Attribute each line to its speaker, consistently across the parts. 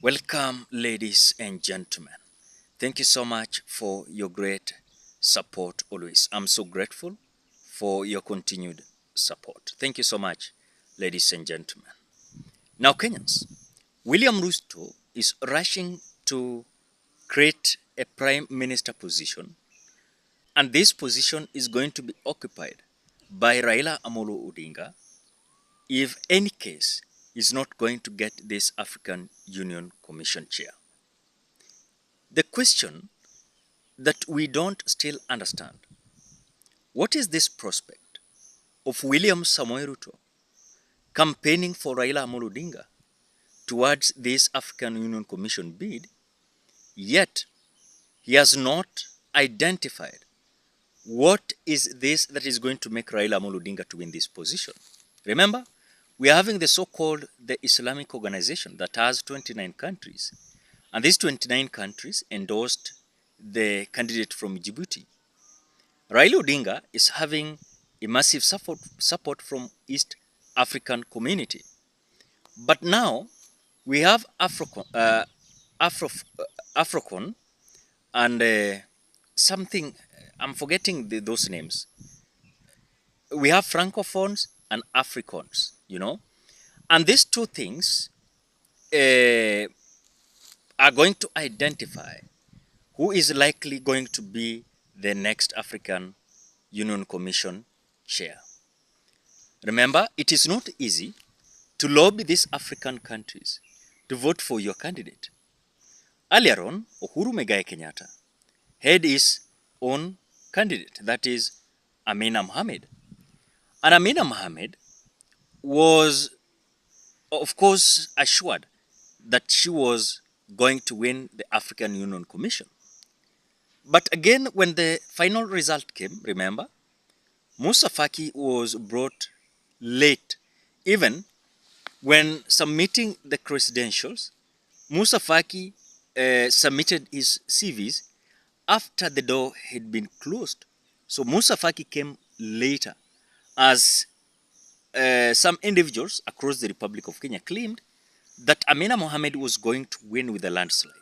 Speaker 1: Welcome, ladies and gentlemen. Thank you so much for your great support always. I'm so grateful for your continued support. Thank you so much, ladies and gentlemen. Now, Kenyans, William Ruto is rushing to create a prime minister position, and this position is going to be occupied by Raila Amolo Odinga if any case is not going to get this African Union Commission chair. The question that we don't still understand, what is this prospect of William Samoei Ruto campaigning for Raila Amolo Odinga towards this African Union Commission bid, yet he has not identified what is this that is going to make Raila Amolo Odinga to win this position. Remember, we are having the so-called the Islamic organization that has 29 countries, and these 29 countries endorsed the candidate from Djibouti. Raila Odinga is having a massive support from East African community. But now we have Afrocon and something, I'm forgetting those names. We have Francophones and Africans, and these two things uh, are going to identify who is likely going to be the next African Union Commission chair. Remember, it is not easy to lobby these African countries to vote for your candidate. Earlier on, Uhuru Muigai Kenyatta had his own candidate, that is Amina Mohamed. And Amina Mohamed was, of course, assured that she was going to win the African Union Commission. But again, when the final result came, remember, Musa Faki was brought late. Even when submitting the credentials, Musa Faki submitted his CVs after the door had been closed. So Musa Faki came later, as some individuals across the Republic of Kenya claimed that Amina Mohamed was going to win with a landslide.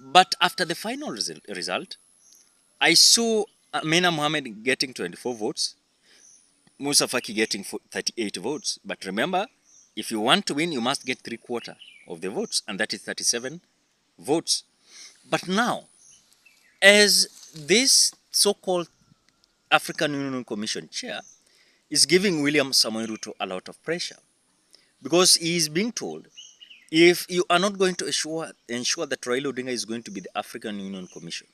Speaker 1: But after the final result, I saw Amina Mohamed getting 24 votes, Musa Faki getting 38 votes. But remember, if you want to win, you must get 3/4 of the votes, and that is 37 votes. But now, as this so-called African Union Commission chair is giving William Samoei Ruto a lot of pressure, because he is being told, if you are not going to ensure that Raila Odinga is going to be the African Union Commission,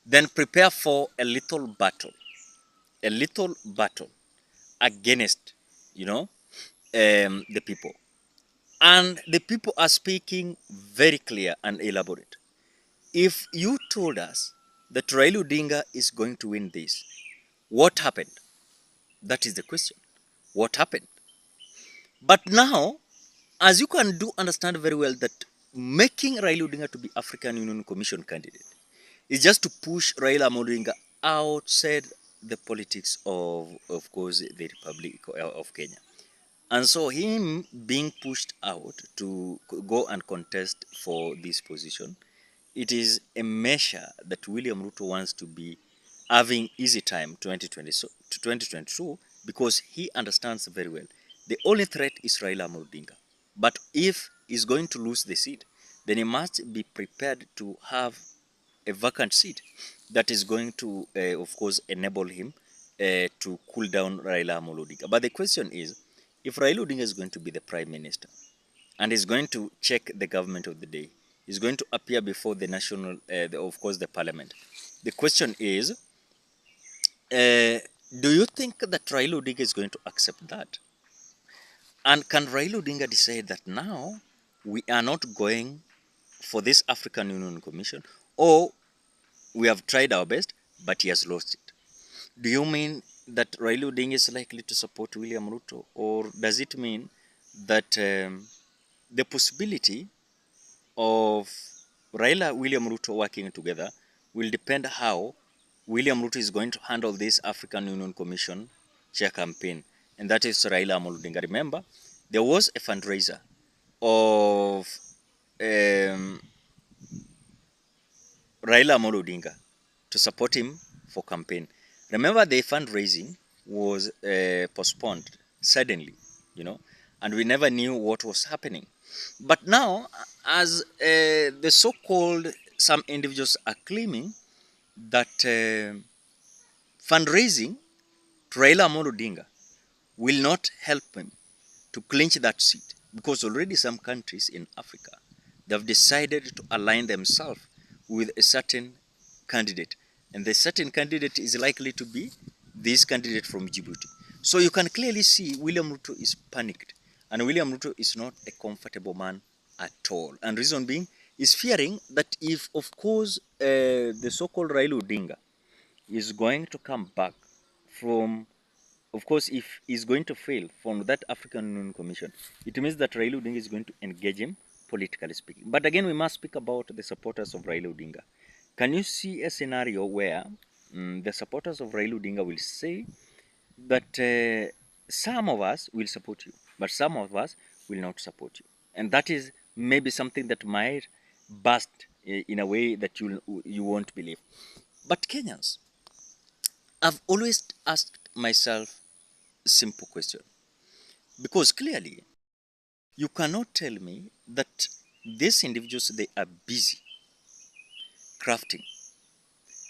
Speaker 1: then prepare for a little battle against, the people. And the people are speaking very clear and elaborate. If you told us that Raila Odinga is going to win this, what happened? That is the question. What happened? But now, as you can understand very well, that making Raila Odinga to be African Union Commission candidate is just to push Raila Odinga outside the politics of course, the Republic of Kenya. And so him being pushed out to go and contest for this position, it is a measure that William Ruto wants to be having easy time 2020 to 2022, because he understands very well the only threat is Raila Odinga. But if he's going to lose the seat, then he must be prepared to have a vacant seat that is going to, of course, enable him to cool down Raila Odinga. But the question is, if Raila Odinga is going to be the prime minister and is going to check the government of the day, is going to appear before the national, of course, the parliament. The question is, do you think that Raila Odinga is going to accept that? And can Raila Odinga decide that now we are not going for this African Union Commission, or we have tried our best, but he has lost it? Do you mean that Raila Odinga is likely to support William Ruto, or does it mean that the possibility of William Ruto working together will depend how William Ruto is going to handle this African Union Commission chair campaign, and that is Raila Odinga. Remember, there was a fundraiser of Raila Amolo Odinga to support him for campaign. Remember, the fundraising was postponed suddenly, you know, and we never knew what was happening. But now, as the so-called some individuals are claiming that fundraising to Raila Amolo Odinga will not help him to clinch that seat, because already some countries in Africa, they have decided to align themselves with a certain candidate, and the certain candidate is likely to be this candidate from Djibouti. So you can clearly see William Ruto is panicked, and William Ruto is not a comfortable man at all. And reason being is fearing that if, of course, the so-called Raila Odinga is going to come back from, of course, if he's going to fail from that African Union Commission, it means that Raila Odinga is going to engage him politically speaking. But again, we must speak about the supporters of Raila Odinga. Can you see a scenario where the supporters of Raila Odinga will say that some of us will support you, but some of us will not support you? And that is maybe something that might burst in a way that you won't believe. But Kenyans, I've always asked myself a simple question, because clearly you cannot tell me that these individuals, they are busy crafting,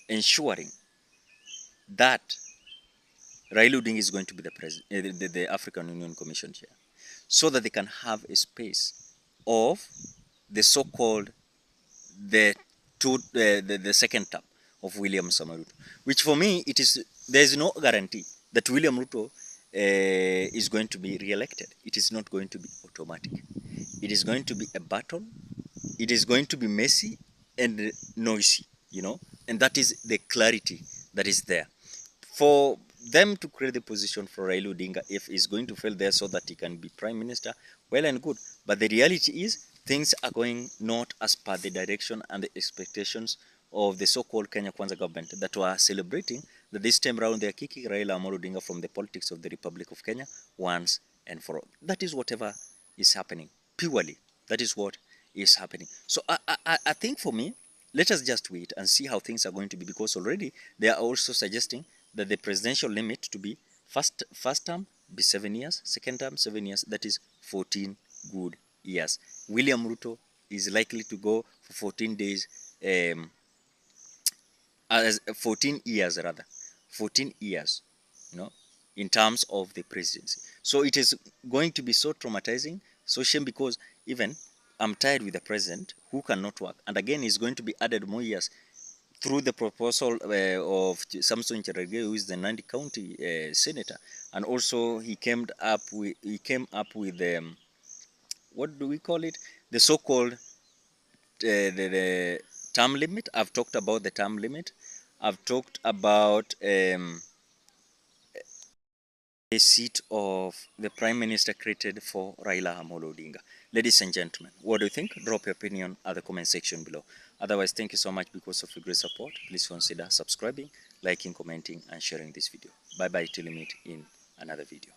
Speaker 1: ensuring that Raila Odinga is going to be the African Union Commission chair, so that they can have a space of the so-called the second term of William Samoei Ruto, which for me there is no guarantee that William Ruto is going to be re-elected. It is not going to be automatic. It is going to be a battle. It is going to be messy and noisy, you know, and that is the clarity that is there. For them to create the position for Raila Odinga, if he's going to fail there so that he can be prime minister, well and good. But the reality is things are going not as per the direction and the expectations of the so-called Kenya Kwanza government that were celebrating that this time around they are kicking Raila Amolo Odinga from the politics of the Republic of Kenya once and for all. That is whatever is happening. Purely, that is what is happening. So I think for me, let us just wait and see how things are going to be, because already they are also suggesting that the presidential limit to be first term be 7 years, second term 7 years, that is 14 good years. William Ruto is likely to go for 14 days, as 14 years rather, 14 years, you know, in terms of the presidency. So it is going to be so traumatizing, so shame, because even I'm tired with the president who cannot work, and again he's going to be added more years through the proposal of Samson Cherargei, who is the Nandi County senator, and also he came up with what do we call it? The so-called the term limit. I've talked about the term limit. I've talked about the seat of the Prime Minister created for Raila Amolo Odinga. Ladies and gentlemen, what do you think? Drop your opinion at the comment section below. Otherwise, thank you so much because of your great support. Please consider subscribing, liking, commenting, and sharing this video. Bye-bye till we meet in another video.